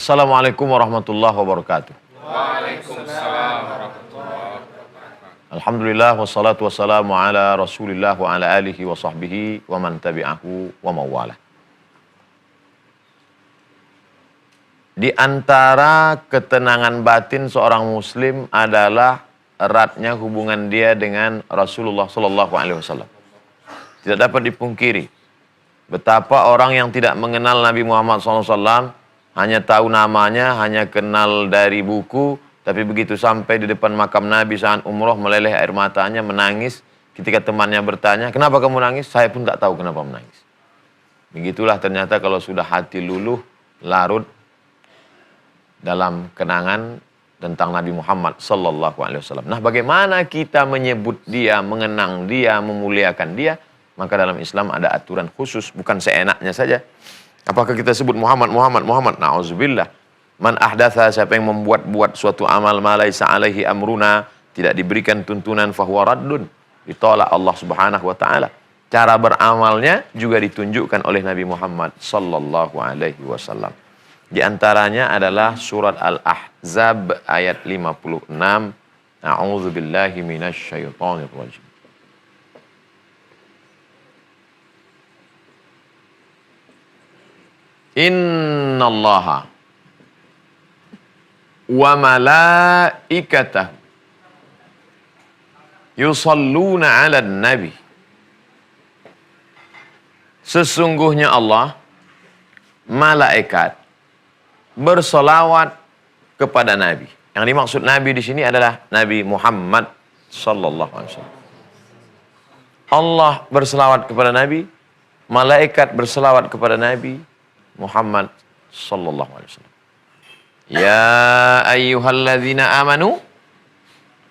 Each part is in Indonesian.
Assalamualaikum warahmatullahi wabarakatuh. Waalaikumsalam warahmatullahi wabarakatuh. Alhamdulillah wassalatu wassalamu ala Rasulillah wa ala alihi wa sahbihi wa man tabi'ahu wa mawalah. Di antara ketenangan batin seorang muslim adalah eratnya hubungan dia dengan Rasulullah sallallahu alaihi wasallam. Tidak dapat dipungkiri betapa orang yang tidak mengenal Nabi Muhammad SAW, hanya tahu namanya, hanya kenal dari buku, tapi begitu sampai di depan makam Nabi saat umroh meleleh air matanya, menangis. Ketika temannya bertanya, kenapa kamu nangis? Saya pun tak tahu kenapa menangis. Begitulah ternyata kalau sudah hati luluh, larut dalam kenangan tentang Nabi Muhammad sallallahu alaihi wasallam. Nah, bagaimana kita menyebut dia, mengenang dia, memuliakan dia? Maka dalam Islam ada aturan khusus, bukan seenaknya saja. Apakah kita sebut Muhammad, Muhammad, Muhammad? Na'udzubillah. Man ahdatha, siapa yang membuat-buat suatu amal ma laisa alaihi amruna, tidak diberikan tuntunan fahuwa raddun, ditolak Allah Subhanahu wa taala. Cara beramalnya juga ditunjukkan oleh Nabi Muhammad sallallahu alaihi wasallam. Di antaranya adalah surat Al-Ahzab ayat 56. A'udzubillahi minasyaitonir rajim. Innallaha wa malaikatahu yusalluna 'alan nabi. Sesungguhnya Allah, malaikat bersolawat kepada Nabi. Yang dimaksud Nabi di sini adalah Nabi Muhammad sallallahu alaihi wasallam. Allah berselawat kepada Nabi, malaikat berselawat kepada Nabi Muhammad sallallahu alaihi wasallam. Ya ayyuhalladzina amanu,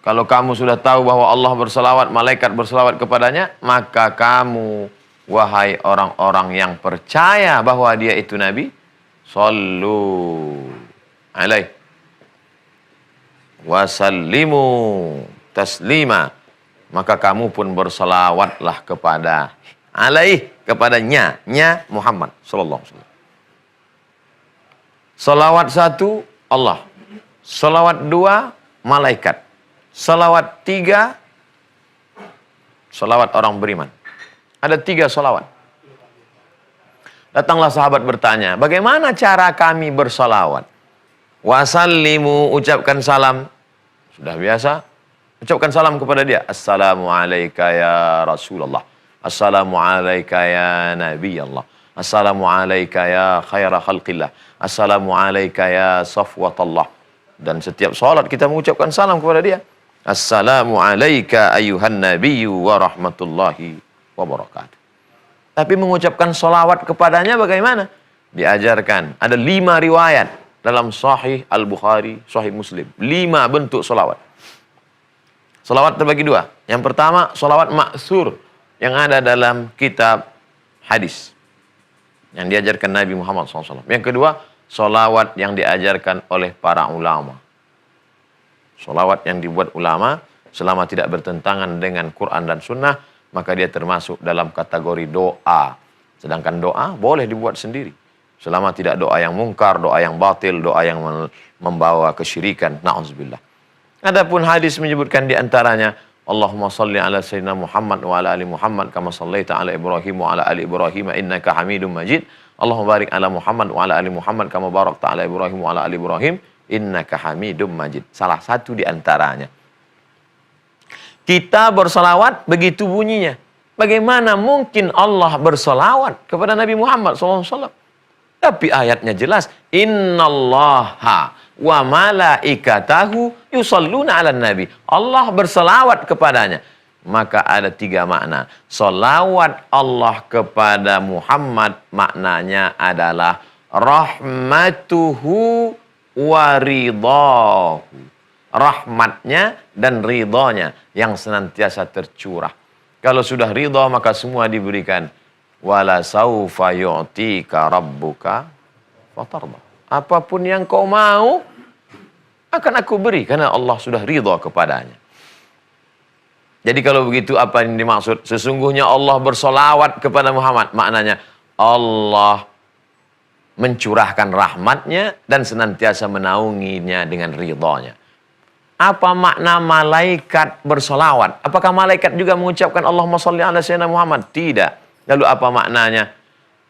kalau kamu sudah tahu bahwa Allah berselawat, malaikat berselawat kepadanya, maka kamu, wahai orang-orang yang percaya bahwa dia itu Nabi, sallu alaihi wasallimu taslima, maka kamu pun berselawatlah kepada alaihi, kepadanya, Muhammad sallallahu alaihi wasallam. Salawat satu, Allah. Salawat dua, malaikat. Salawat tiga, salawat orang beriman. Ada 3 salawat. Datanglah sahabat bertanya, bagaimana cara kami bersalawat? Wasallimu, ucapkan salam. Sudah biasa. Ucapkan salam kepada dia. Assalamualaikum ya Rasulullah. Assalamualaikum ya Nabi Allah. Assalamualaikum ya khaira khalqillah. Assalamualaikum ya safwatallah. Dan setiap salat kita mengucapkan salam kepada dia. Assalamualaikum ayuhan nabiyyu wa rahmatullahi wa barakatuh. Tapi mengucapkan salawat kepadanya bagaimana? Diajarkan. Ada 5 riwayat dalam Sahih Al-Bukhari, Sahih Muslim. 5 bentuk salawat. Salawat terbagi 2. Yang pertama, salawat ma'thur yang ada dalam kitab hadis yang diajarkan Nabi Muhammad SAW. Yang kedua, salawat yang diajarkan oleh para ulama. Salawat yang dibuat ulama selama tidak bertentangan dengan Quran dan Sunnah, maka dia termasuk dalam kategori doa. Sedangkan doa boleh dibuat sendiri. Selama tidak doa yang mungkar, doa yang batil, doa yang membawa kesyirikan. Na'udzubillah. Adapun hadis menyebutkan di antaranya, Allahumma salli ala sayyidina Muhammad wa ala ali Muhammad kama sallaita ala Ibrahim wa ala ali Ibrahim innaka Hamidum Majid. Allahumma barik ala Muhammad wa ala ali Muhammad kama barakta ala Ibrahim wa ala ali Ibrahim innaka Hamidum Majid. Salah satu di antaranya. Kita bersalawat begitu bunyinya. Bagaimana mungkin Allah bersalawat kepada Nabi Muhammad SAW? Tapi ayatnya jelas, innallaha wa malaikatahu yusalluna 'alan nabi. Allah berselawat kepadanya. Maka ada 3 makna. Salawat Allah kepada Muhammad maknanya adalah rahmatuhu wa ridahu. Rahmatnya dan ridhonya yang senantiasa tercurah. Kalau sudah ridha maka semua diberikan. Wala saufa yu'tika rabbuka fatarda. Apapun yang kau mau akan aku beri karena Allah sudah ridha kepadanya. Jadi kalau begitu apa yang dimaksud? Sesungguhnya Allah bersolawat kepada Muhammad. Maknanya Allah mencurahkan rahmatnya, dan senantiasa menaunginya dengan ridhonya. Apa makna malaikat bersolawat? Apakah malaikat juga mengucapkan Allahumma salli ala sayyidina Muhammad? Tidak. Lalu apa maknanya?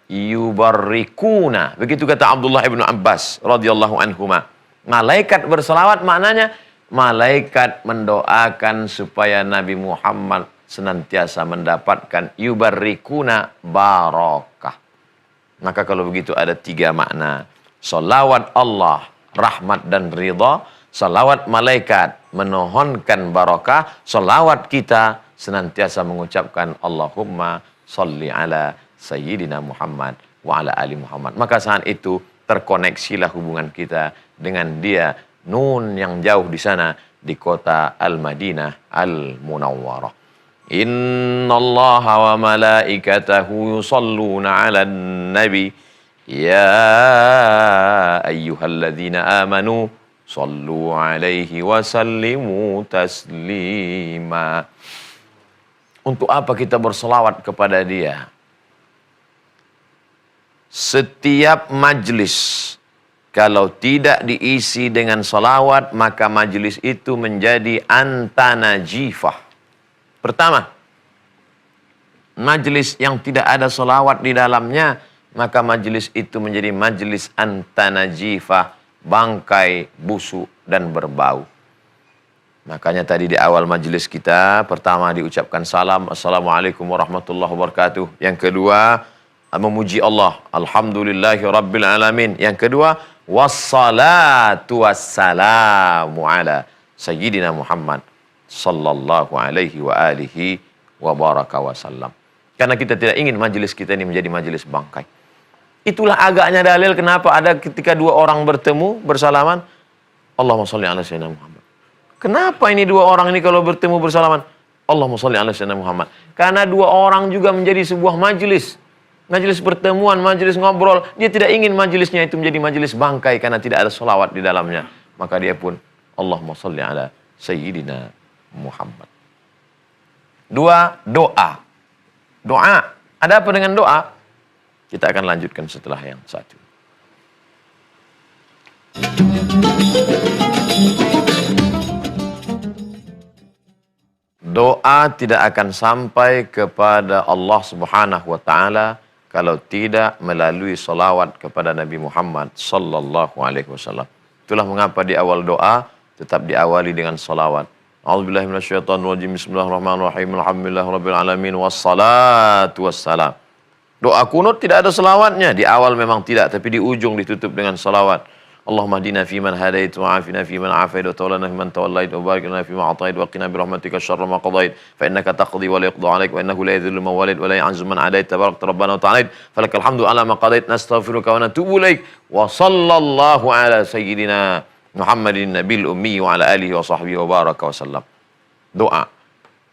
Yubarrikuna. Begitu kata Abdullah ibnu Abbas radhiyallahu anhuma. Malaikat bersolawat maknanya malaikat mendoakan supaya Nabi Muhammad senantiasa mendapatkan yubarrikuna barokah. Maka kalau begitu ada 3 makna. Salawat Allah, rahmat dan ridha. Salawat malaikat, memohonkan barokah. Salawat kita senantiasa mengucapkan Allahumma salli ala Sayyidina Muhammad wa ala ali Muhammad. Maka saat itu terkoneksilah hubungan kita dengan dia, nun yang jauh di sana, di kota Al-Madinah Al-Munawwarah. Innallaha wa malaikatahu yusalluna ala nabi ya ayyuhalladzina amanu sallu alaihi wa sallimu taslima. Untuk apa kita berselawat kepada dia? Setiap majlis kalau tidak diisi dengan salawat, maka majlis itu menjadi antanajifah. Pertama, majlis yang tidak ada salawat di dalamnya, maka majlis itu menjadi majlis antanajifah, bangkai, busuk, dan berbau. Makanya tadi di awal majlis kita, pertama diucapkan salam, Assalamualaikum warahmatullahi wabarakatuh. Yang kedua, memuji Allah, Alhamdulillahi Rabbil Alamin. Yang kedua, wassalatu wassalamu ala Sayyidina Muhammad sallallahu alaihi wa alihi wa baraka wasallam. Karena kita tidak ingin majlis kita ini menjadi majlis bangkai. Itulah agaknya dalil kenapa ada ketika 2 orang bertemu, bersalaman, Allahumma salli ala Sayyidina Muhammad. Kenapa ini 2 orang ini kalau bertemu bersalaman, Allahumma salli ala Sayyidina Muhammad? Karena 2 orang juga menjadi sebuah majlis. Majelis pertemuan, majelis ngobrol. Dia tidak ingin majelisnya itu menjadi majelis bangkai karena tidak ada salawat di dalamnya. Maka dia pun Allahumma salli ala Sayyidina Muhammad. 2, doa. Doa. Ada apa dengan doa? Kita akan lanjutkan setelah yang satu. Doa tidak akan sampai kepada Allah Subhanahu wa taala kalau tidak melalui salawat kepada Nabi Muhammad sallallahu alaihi wasallam. Itulah mengapa di awal doa tetap diawali dengan salawat. A'udzubillahi minasyaitonirrajim. Bismillahirrahmanirrahim. Alhamdulillahirabbil alamin wassalatu wassalam. Doa kunut tidak ada salawatnya. Di awal memang tidak, tapi di ujung ditutup dengan salawat. Allahumma hdina fiman hadait wa afina fiman afait wa tawallana fiman tawallait wa barik lana fima atait wa qina birahmatika syarra ma qadait fa innaka taqdi wa la yuqda alaik wa innahu la yadhillu man walait wa la yu'azzu man adait tabarak rabbana wa ta'ala falakal hamdu ala ma qadait nastaghfiruka wa natubu ilaik wa sallallahu ala sayyidina Muhammadin nabil ummi wa ala alihi wa sahbihi wa baraka wa sallam. Doa.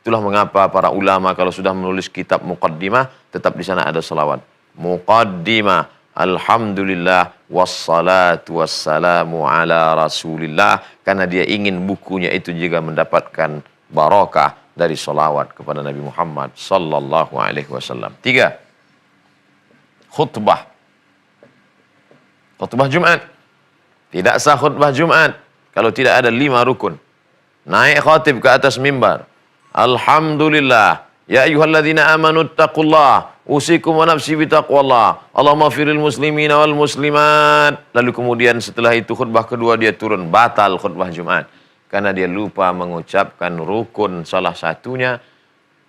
Itulah mengapa para ulama kalau sudah menulis kitab muqaddimah tetap di sana ada salawat. Muqaddimah Alhamdulillah wassalatu wassalamu ala rasulillah. Karena dia ingin bukunya itu juga mendapatkan barakah dari salawat kepada Nabi Muhammad sallallahu alaihi wasallam. 3. Khutbah. Khutbah Jumat. Tidak sah khutbah Jumat kalau tidak ada 5 rukun. Naik khatib ke atas mimbar. Alhamdulillah. Ya ayyuhalladzina amanu taqullah. Usikum wa nafsi bitaqwallah. Allahumma firil muslimina wal muslimat. Lalu kemudian setelah itu khutbah kedua dia turun. Batal khutbah Jumat. Karena dia lupa mengucapkan rukun salah satunya.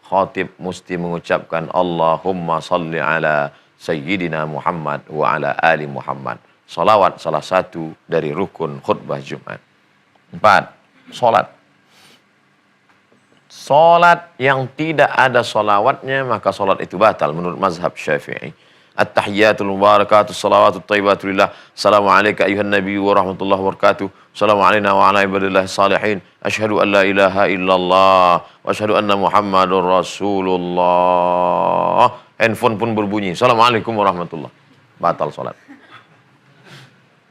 Khatib mesti mengucapkan Allahumma salli ala Sayyidina Muhammad wa ala ali Muhammad. Salawat salah satu dari rukun khutbah Jumat. 4. Salat. Salat yang tidak ada salawatnya maka salat itu batal menurut mazhab Syafi'i. At-tahiyyatul mubarakatus salawatut thayyibatu lillah. Assalamu alayka ayuhan nabiyyu wa rahmatullahi wa barakatuh. Assalamu alayna wa ala ibadillahi salihin. Asyhadu an la ilaha illallah wa asyhadu anna Muhammadur Rasulullah. Handphone pun berbunyi. Assalamualaikum warahmatullahi. Batal salat.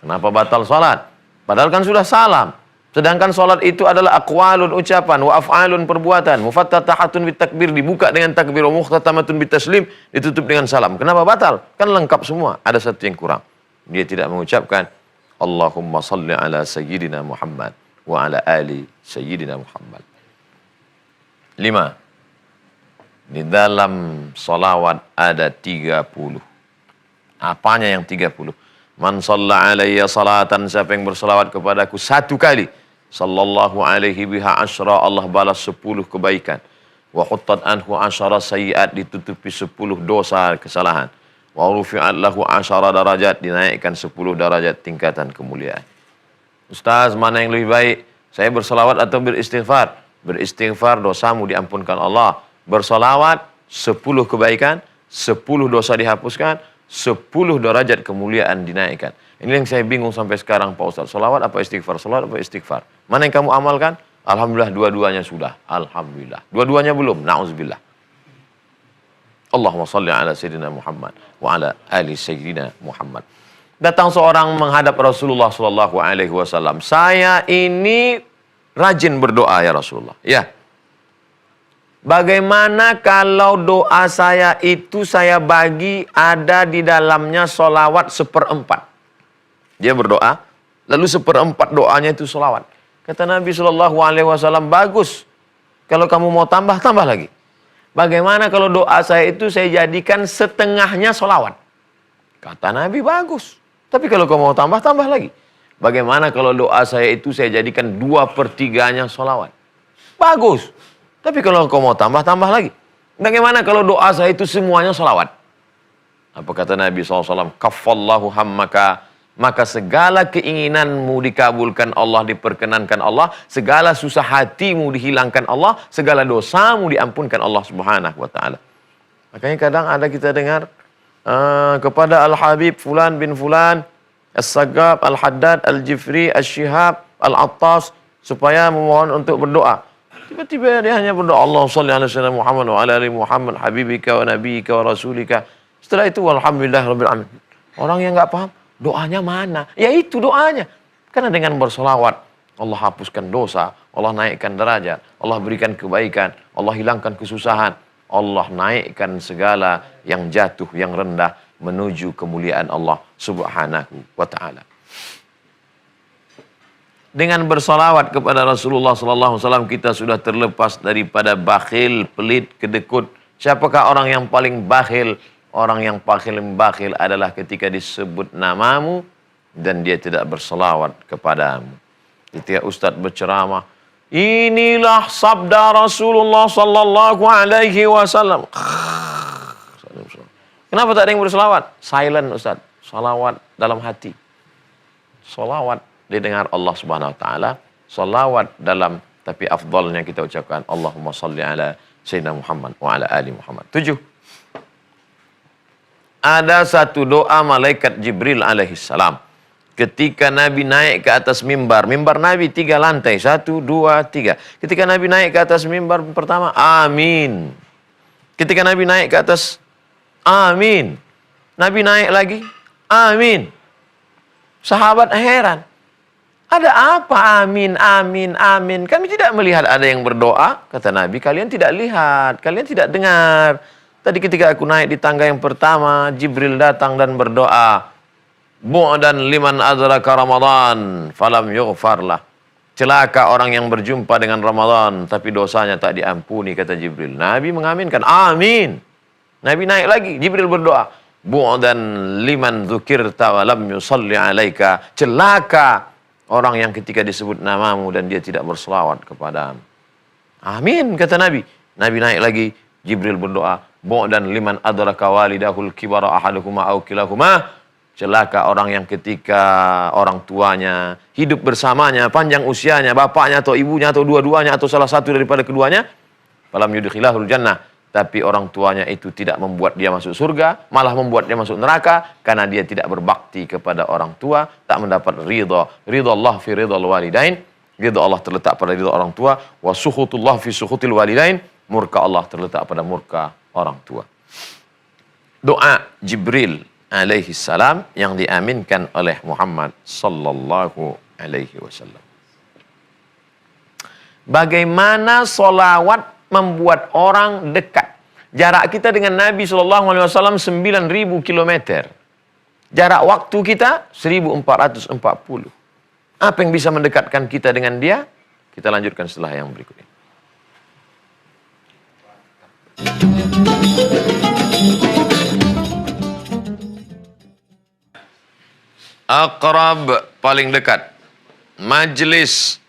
Kenapa batal salat? Padahal kan sudah salam. Sedangkan salat itu adalah aqwalun ucapan wa af'alun perbuatan. Mufattatahatun bitakbir dibuka dengan takbir wa muhtatamatun bitaslim ditutup dengan salam. Kenapa batal? Kan lengkap semua. Ada satu yang kurang. dia tidak mengucapkan Allahumma salli ala sayyidina Muhammad wa ala ali sayyidina Muhammad. 5. Di dalam salawat ada 30. Apanya yang 30? Man shalla alayya salatan, siapa yang bersalawat kepadaku 1 kali, sallallahu alaihi biha asyra, Allah balas 10 kebaikan. Wa khuttat anhu asyara sayyiat, ditutupi 10 dosa kesalahan. Wa rufi'at lahu asyara darajat, dinaikkan 10 darajat tingkatan kemuliaan. Ustaz, mana yang lebih baik? Saya bersalawat atau beristighfar? Beristighfar, dosamu diampunkan Allah. Bersalawat, 10 kebaikan, 10 dosa dihapuskan, 10 derajat kemuliaan dinaikkan. Ini yang saya bingung sampai sekarang Pak Ustaz. Salawat apa istighfar? Salawat apa istighfar? Mana yang kamu amalkan? Alhamdulillah dua-duanya sudah. Alhamdulillah. Dua-duanya belum. Na'udzubillah. Allahumma salli ala sayyidina Muhammad wa ala ali sayyidina Muhammad. Datang seorang menghadap Rasulullah sallallahu alaihi wasallam. Saya ini rajin berdoa ya Rasulullah. Ya. Bagaimana kalau doa saya itu saya bagi ada di dalamnya solawat 1/4. Dia berdoa, lalu 1/4 doanya itu solawat. Kata Nabi sallallahu alaihi wasallam, bagus. Kalau kamu mau tambah, tambah lagi. Bagaimana kalau doa saya itu saya jadikan setengahnya solawat? Kata Nabi, bagus. Tapi kalau kamu mau tambah, tambah lagi. Bagaimana kalau doa saya itu saya jadikan 2/3-nya solawat? Bagus. Tapi kalau kau mau tambah, tambah lagi. Bagaimana kalau doa saya itu semuanya solawat? Apa kata Nabi SAW? Kaffallahu hammaka. Maka segala keinginanmu dikabulkan Allah, diperkenankan Allah. Segala susah hatimu dihilangkan Allah. Segala dosamu diampunkan Allah subhanahu wa ta'ala. Makanya kadang ada kita dengar kepada Al-Habib Fulan bin Fulan, As-Sagab, Al-Haddad, Al-Jifri, Al-Shihab, Al-Attas, supaya memohon untuk berdoa. Tiba-tiba dia hanya berdoa, Allah salli ala sayyidina Muhammad wa ala ali Muhammad, habibika wa nabiyika wa rasulika. Setelah itu, alhamdulillah rabbil alamin. Orang yang nggak paham, doanya mana? Ya itu doanya. Karena dengan bersolawat, Allah hapuskan dosa, Allah naikkan derajat, Allah berikan kebaikan, Allah hilangkan kesusahan, Allah naikkan segala yang jatuh, yang rendah, menuju kemuliaan Allah subhanahu wa ta'ala. Dengan bersolawat kepada Rasulullah SAW, kita sudah terlepas daripada bakhil, pelit, kedekut. Siapakah orang yang paling bakhil? Orang yang paling bakhil adalah ketika disebut namamu dan dia tidak bersolawat kepadamu. Ketika Ustadz berceramah, inilah sabda Rasulullah sallallahu alaihi wasallam. Kenapa tak ada yang bersolawat? Silent Ustadz. Salawat dalam hati. Salawat didengar Allah subhanahu wa ta'ala. Salawat dalam, tapi afdalnya kita ucapkan Allahumma salli ala sayyidina Muhammad wa ala ali Muhammad. 7. Ada satu doa malaikat Jibril alaihissalam. Ketika Nabi naik ke atas mimbar. Mimbar Nabi 3 lantai. 1, 2, 3. Ketika Nabi naik ke atas mimbar pertama, amin. Ketika Nabi naik ke atas, amin. Nabi naik lagi, amin. Sahabat heran. Ada apa amin, amin, amin? Kami tidak melihat ada yang berdoa. Kata Nabi, kalian tidak lihat, kalian tidak dengar. Tadi ketika aku naik di tangga yang pertama, Jibril datang dan berdoa. Bu'dan liman adraka Ramadan, falam yughfarlah. Celaka orang yang berjumpa dengan Ramadan, tapi dosanya tak diampuni, kata Jibril. Nabi mengaminkan, amin. Nabi naik lagi, Jibril berdoa. Bu'dan liman dzukirta wa lam yusalli alaika. Celaka orang yang ketika disebut namamu dan dia tidak berselawat kepadamu. Amin, kata Nabi. Nabi naik lagi, Jibril berdoa. Bu'dan liman adraka walidahul kibara ahadukuma au kilahuma. Celaka orang yang ketika orang tuanya hidup bersamanya, panjang usianya, bapaknya atau ibunya atau dua-duanya atau salah satu daripada keduanya. Falam yudkhilahul jannah. Tapi orang tuanya itu tidak membuat dia masuk surga, malah membuat dia masuk neraka karena dia tidak berbakti kepada orang tua, tak mendapat ridha. Ridha Allah fi ridhal walidain. Ridha Allah terletak pada ridha orang tua. Wa sukhutullah fi sukhutil walidain. Murka Allah terletak pada murka orang tua. Doa Jibril alaihi salam yang diaminkan oleh Muhammad sallallahu alaihi wasallam. Bagaimana solawat membuat orang dekat. Jarak kita dengan Nabi SAW 9.000 kilometer. Jarak waktu kita 1440. Apa yang bisa mendekatkan kita dengan dia? Kita lanjutkan setelah yang berikut ini. Aqrab, paling dekat. Majlis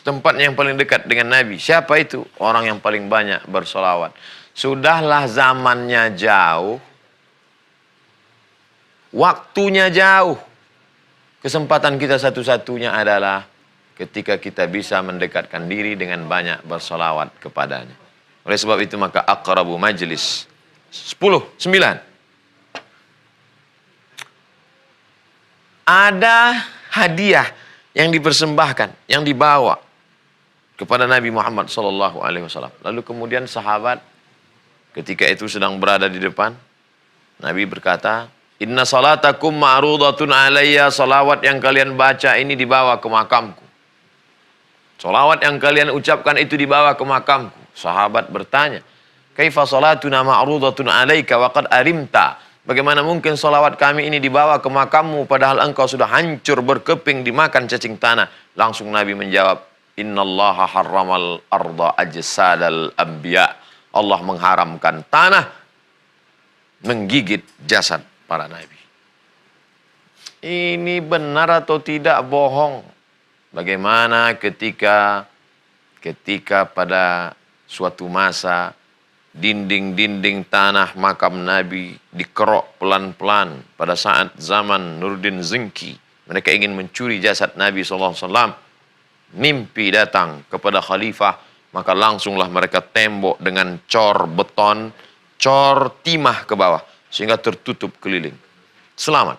tempat yang paling dekat dengan Nabi. Siapa itu? Orang yang paling banyak bersolawat. Sudahlah zamannya jauh, waktunya jauh. Kesempatan kita satu-satunya adalah ketika kita bisa mendekatkan diri dengan banyak bersolawat kepadanya. Oleh sebab itu maka aqrabu majlis. 10, 9. Ada hadiah yang dipersembahkan, yang dibawa kepada Nabi Muhammad SAW. Lalu kemudian sahabat ketika itu sedang berada di depan, Nabi berkata, "Inna salatakum ma'rudatun alayya." Salawat yang kalian baca ini dibawa ke makamku. Salawat yang kalian ucapkan itu dibawa ke makamku. Sahabat bertanya, "Kaifa salatuna ma'rudatun alayka wa qad arimta?" Bagaimana mungkin salawat kami ini dibawa ke makammu padahal engkau sudah hancur berkeping dimakan cacing tanah. Langsung Nabi menjawab, "Innallaha harramal arda ajsadal anbiya." Allah mengharamkan tanah menggigit jasad para nabi. Ini benar atau tidak bohong? Bagaimana ketika pada suatu masa dinding-dinding tanah makam Nabi dikerok pelan-pelan pada saat zaman Nuruddin Zinki. Mereka ingin mencuri jasad Nabi SAW. Mimpi datang kepada khalifah, maka langsunglah mereka tembok dengan cor beton, cor timah ke bawah, sehingga tertutup keliling. Selamat.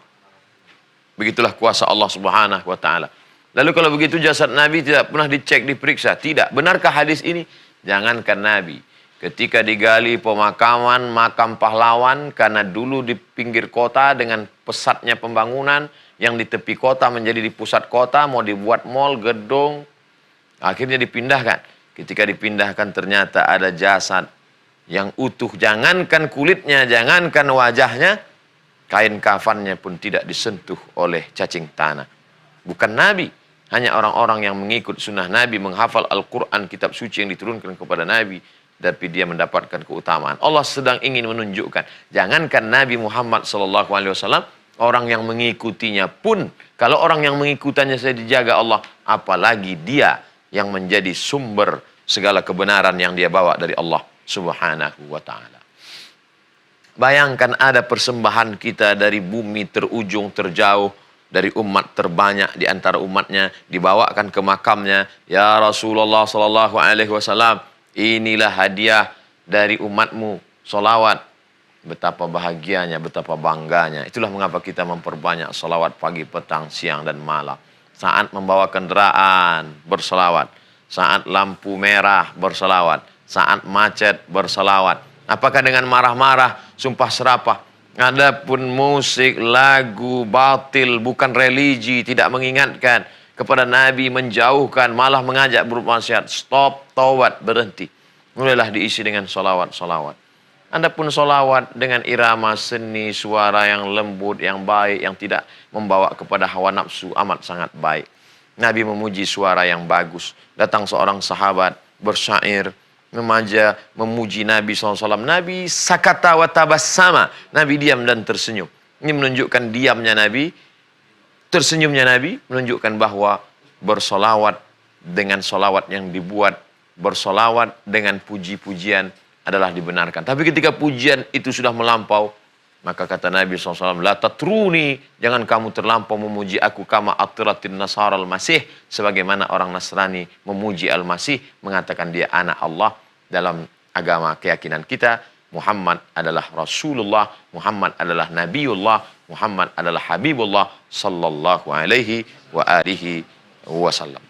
Begitulah kuasa Allah Subhanahu wa Ta'ala. Lalu kalau begitu jasad Nabi tidak pernah dicek, diperiksa. Tidak. Benarkah hadis ini? Jangankan Nabi. Ketika digali pemakaman makam pahlawan, karena dulu di pinggir kota dengan pesatnya pembangunan, yang di tepi kota menjadi di pusat kota, mau dibuat mal, gedung, akhirnya dipindahkan. Ketika dipindahkan ternyata ada jasad yang utuh, jangankan kulitnya, jangankan wajahnya, kain kafannya pun tidak disentuh oleh cacing tanah. Bukan Nabi, hanya orang-orang yang mengikut sunnah Nabi, menghafal Al-Quran, kitab suci yang diturunkan kepada Nabi, tapi dia mendapatkan keutamaan. Allah sedang ingin menunjukkan, jangankan Nabi Muhammad SAW, orang yang mengikutinya pun, kalau orang yang mengikutannya saja dijaga Allah, apalagi dia yang menjadi sumber segala kebenaran yang dia bawa dari Allah Subhanahu wa Ta'ala. Bayangkan ada persembahan kita dari bumi terujung terjauh, dari umat terbanyak di antara umatnya, dibawakan ke makamnya. Ya Rasulullah SAW, inilah hadiah dari umatmu, solawat. Betapa bahagianya, betapa bangganya. Itulah mengapa kita memperbanyak solawat pagi, petang, siang, dan malam. Saat membawa kendaraan, bersolawat. Saat lampu merah, bersolawat. Saat macet, bersolawat. Apakah dengan marah-marah, sumpah serapah? Adapun musik, lagu, batil, bukan religi, tidak mengingatkan kepada Nabi, menjauhkan, malah mengajak bermaksiat. Stop, taubat, berhenti. Mulailah diisi dengan solawat-solawat. Adapun solawat dengan irama seni, suara yang lembut, yang baik, yang tidak membawa kepada hawa nafsu, amat sangat baik. Nabi memuji suara yang bagus. Datang seorang sahabat bersyair, memuji Nabi SAW. Nabi sakata wa tabassama. Nabi diam dan tersenyum. Ini menunjukkan diamnya Nabi, tersenyumnya Nabi, menunjukkan bahwa bersolawat dengan solawat yang dibuat, bersolawat dengan puji-pujian adalah dibenarkan. Tapi ketika pujian itu sudah melampau, maka kata Nabi SAW, la tatruni, jangan kamu terlampau memuji aku kama atratin nasara al-masih, sebagaimana orang Nasrani memuji al-masih, mengatakan dia anak Allah. Dalam agama keyakinan kita, Muhammad adalah Rasulullah, Muhammad adalah Nabiullah, Muhammad adalah Habibullah sallallahu alaihi wa alihi wasallam.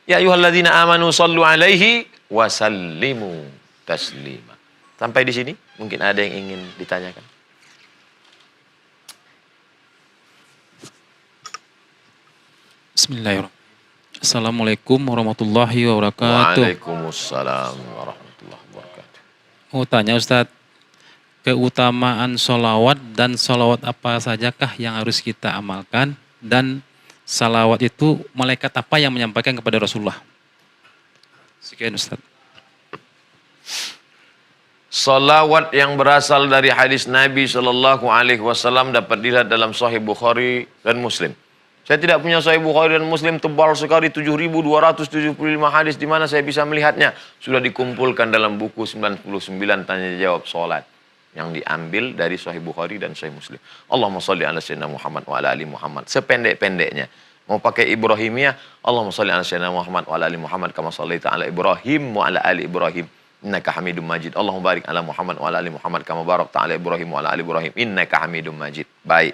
Ya ayyuhalladzina amanu sallu alaihi wa sallimu taslima. Sampai di sini, mungkin ada yang ingin ditanyakan. Bismillahirrahmanirrahim. Assalamualaikum warahmatullahi wabarakatuh. Waalaikumsalam warahmatullahi wabarakatuh. Mau tanya Ustadz, keutamaan sholawat dan sholawat apa sajakah yang harus kita amalkan, dan salawat itu malaikat apa yang menyampaikan kepada Rasulullah? Sekian Ustaz. Salawat yang berasal dari hadis Nabi SAW dapat dilihat dalam Sahih Bukhari dan Muslim. Saya tidak punya Sahih Bukhari dan Muslim, tebal sekali 7.275 hadis, di mana saya bisa melihatnya. Sudah dikumpulkan dalam buku 99 tanya jawab salat yang diambil dari Sahih Bukhari dan Sahih Muslim. Allahumma sholli ala sayyidina Muhammad wa ala ali Muhammad. Sependek-pendeknya. Mau pakai Ibrahimiyah, Allahumma sholli ala sayyidina Muhammad wa ala ali Muhammad kama shallaita ala Ibrahim wa ala ali Ibrahim innaka Hamidum Majid. Allahumma barik ala Muhammad wa ala ali Muhammad kama barakta ala Ibrahim wa ala ali Ibrahim innaka Hamidum Majid. Baik.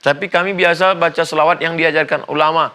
Tapi kami biasa baca selawat yang diajarkan ulama.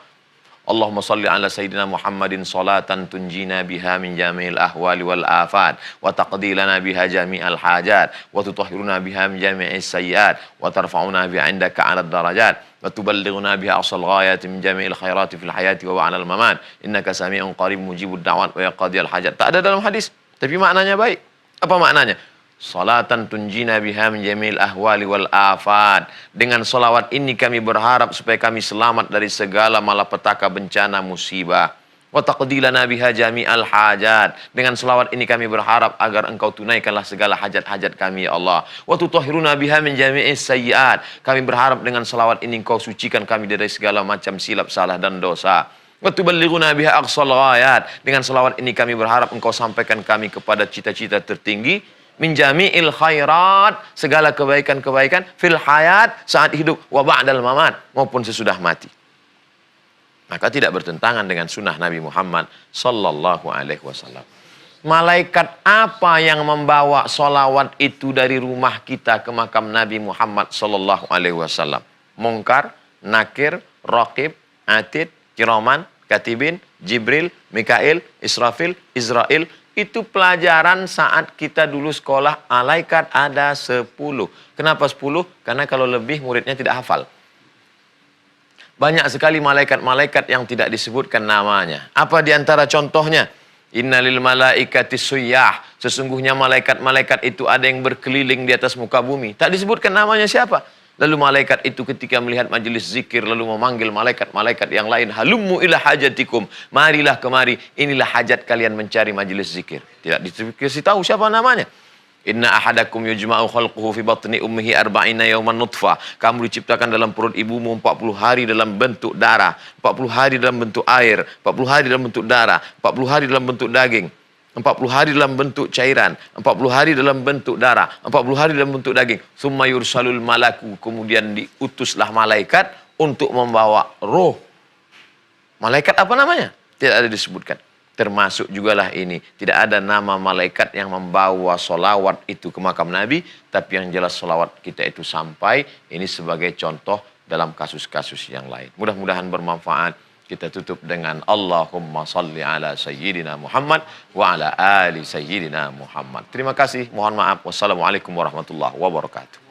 Allahumma salli ala sayyidina Muhammadin salatan tunjina biha min jami'il ahwali wal afat wa taqdi lana biha jami'al hajat wa tutahhiruna biha min jami'is sayyiat wa tarfa'una biha indaka 'ala darajat wa tuballighuna biha aqsal ghayati min jami'il khairati fil hayati wa 'alal mamat innaka sami'un qarib mujibud da'wat wa yaqdiyal hajat. Tak ada dalam hadis, tapi maknanya baik. Apa maknanya? Salatan tunjina biha min jamil ahwali wal afat. Dengan salawat ini kami berharap supaya kami selamat dari segala malapetaka, bencana, musibah. Wa taqdilana biha jami'al hajat. Dengan salawat ini kami berharap agar engkau tunaikanlah segala hajat-hajat kami ya Allah. Wa tutahhiruna biha min jami'is sayyiat. Kami berharap dengan salawat ini engkau sucikan kami dari segala macam silap, salah dan dosa. Wa tuballighuna biha aqsal ghayat. Dengan salawat ini kami berharap engkau sampaikan kami kepada cita-cita tertinggi min jami'il khairat, segala kebaikan-kebaikan fil hayat, saat hidup, wa ba'dal mamat, maupun sesudah mati. Maka tidak bertentangan dengan sunnah Nabi Muhammad sallallahu alaihi wasallam. Malaikat apa yang membawa solawat itu dari rumah kita ke makam Nabi Muhammad sallallahu alaihi wasallam? Munkar, Nakir, Raqib, Atid, Kiraman, Katibin, Jibril, Mikail, Israfil, Israel. Itu pelajaran saat kita dulu sekolah, malaikat ada 10. Kenapa 10? Karena kalau lebih muridnya tidak hafal. Banyak sekali malaikat-malaikat yang tidak disebutkan namanya. Apa diantara contohnya? Innalil malaikati suyyah. Sesungguhnya malaikat-malaikat itu ada yang berkeliling di atas muka bumi. Tak disebutkan namanya siapa. Lalu malaikat itu ketika melihat majelis zikir lalu memanggil malaikat-malaikat yang lain, halummu ila hajatikum, marilah kemari, inilah hajat kalian mencari majelis zikir. Tidak dikasih tahu siapa namanya. Inna ahadakum yujma'u khalquhu fi batni ummihi arba'ina yawman nutfah. Kamu diciptakan dalam perut ibumu 40 hari dalam bentuk darah, 40 hari dalam bentuk air, 40 hari dalam bentuk darah, 40 hari dalam bentuk daging, 40 hari dalam bentuk cairan, 40 hari dalam bentuk darah, 40 hari dalam bentuk daging. Summa yursalul malaku, kemudian diutuslah malaikat untuk membawa roh. Malaikat apa namanya? Tidak ada disebutkan. Termasuk jugalah ini, tidak ada nama malaikat yang membawa solawat itu ke makam Nabi, tapi yang jelas solawat kita itu sampai. Ini sebagai contoh dalam kasus-kasus yang lain. Mudah-mudahan bermanfaat. Kita tutup dengan Allahumma salli ala sayyidina Muhammad wa ala ali sayyidina Muhammad. Terima kasih, mohon maaf. Wassalamualaikum warahmatullahi wabarakatuh.